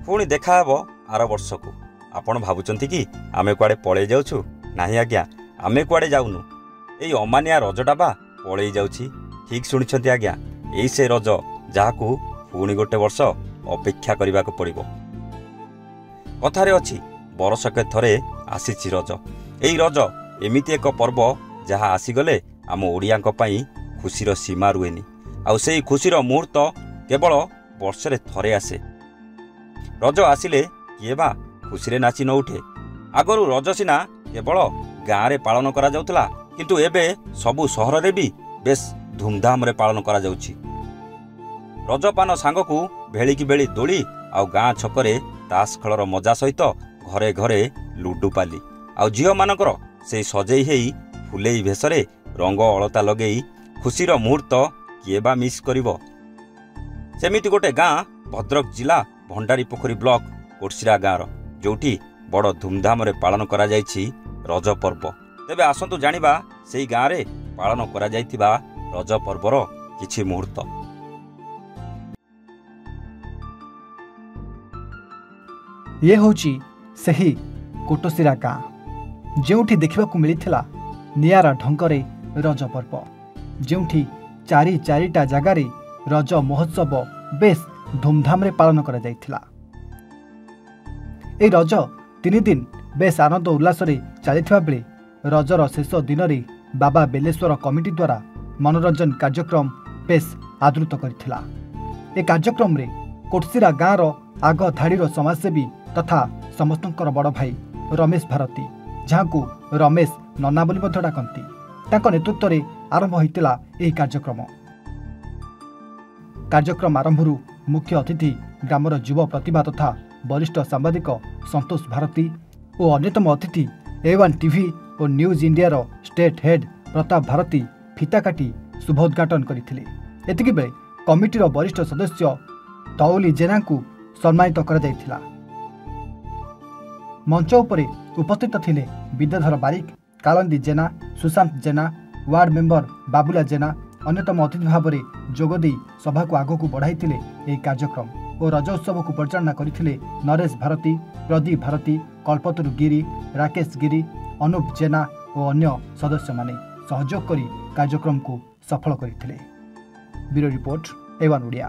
पुणी देखा हेबो आर वर्ष को। आपण भाबुचंती कि आमे कुआडे पळेई जाउछु? नाही आज्ञा, आमे कुआडे जाउनु। एई अमानिया रजटा बा पळेई जाउछि। ठीक शुणिछंती आज्ञा, एई से रज जाहाकू पुणी गोटे वर्ष अपेक्षा करिबाक पड़िबो। कथारे अछि बरसके थरे आसीछि रज। एई रज एमिति एक पर्व जहा आसीगले आम ओडियाक पई खुशीर सीमा रुहेनी। आउ सेई खुशीर मुहूर्त केवल वर्षरे थरे आसे। रज आसिले किए बा खुशीरे नाची न उठे। आगरू रज सिना केवल गाँव पालन करा जाउतला, किंतु एबे सबु सहर रे भी बेस धूमधाम रे पालन करा जाउछि। रजपान सांगकू भेलिकी बेली दोली आउ गाँ छकरे तास खेलर मजा सहित घरे घरे लुडु पाली आउ झील मानकर से सजेई हेई फुलेई भेषरे रंग अलता लगेई खुशीर मुहूर्त किए बा मिस करिवो। सेमिति गोटे गाँ भद्रक जिला भंडारी पोखरी ब्लॉक कोटसिरा गाँर, जोठी बड़ धूमधाम रे पालन करा जायछि रज पर्व। तेबे आसंतु जानिबा सेई गाँ रे पालन करा जायथिबा रज पर्वर किछि मुहूर्त। ये होची सही कोटसिरा गाँ जोठी देखिबाकू मिलिथिला नियारा ढंगरे रज पर्व, जोठी चारि चारिटा जगार रज महोत्सव बेस धूमधाम रे पालन करा जायथिला। ए रज 3 दिन बेस आनंद उल्लास रे चलिथिबा बेले रजर शेष दिन रे बाबा बेलेश्वर कमिटी द्वारा मनोरंजन कार्यक्रम बेस आदृत करथिला। ए कार्यक्रम रे कोटसिरा गाँर आग धाड़ीर समाजसेवी तथा समस्तंकर बड़ भाई रमेश भारती, जहां रमेश नन्ना बोली मध्य डाकती, तांको नेतृत्व रे आरंभ होइतिला एही कार्यक्रम आरंभरू मुख्य अतिथि ग्रामर युव प्रतिभा तथा वरिष्ठ सांबादिक संतोष भारती और अन्यतम अतिथि A1 टीवी और न्यूज इंडिया रो स्टेट हेड प्रताप भारती फिता काटी शुभोद्घाटन करथिले। एतिकी बेले कमिटीर वरिष्ठ सदस्य तौली जेना को सम्मानित कर जायथिला। मंच उपरे उपस्थित थिले विद्याधर बारिक, कालंदी जेना, सुशांत जेना, वार्ड मेंबर बाबुला जेना अन्यतम अतिथि भाव में जोगदी सभा को आग को बढ़ाई कार्यक्रम और रजोत्सव को परिचालना करथिले नरेश भारती, प्रदीप भारती, कल्पतरु गिरी, राकेश गिरी, अनूप जेना और अन्य सदस्य माने सहयोग करी कार्यक्रम को सफल करथिले। Bureau report A1 Odia.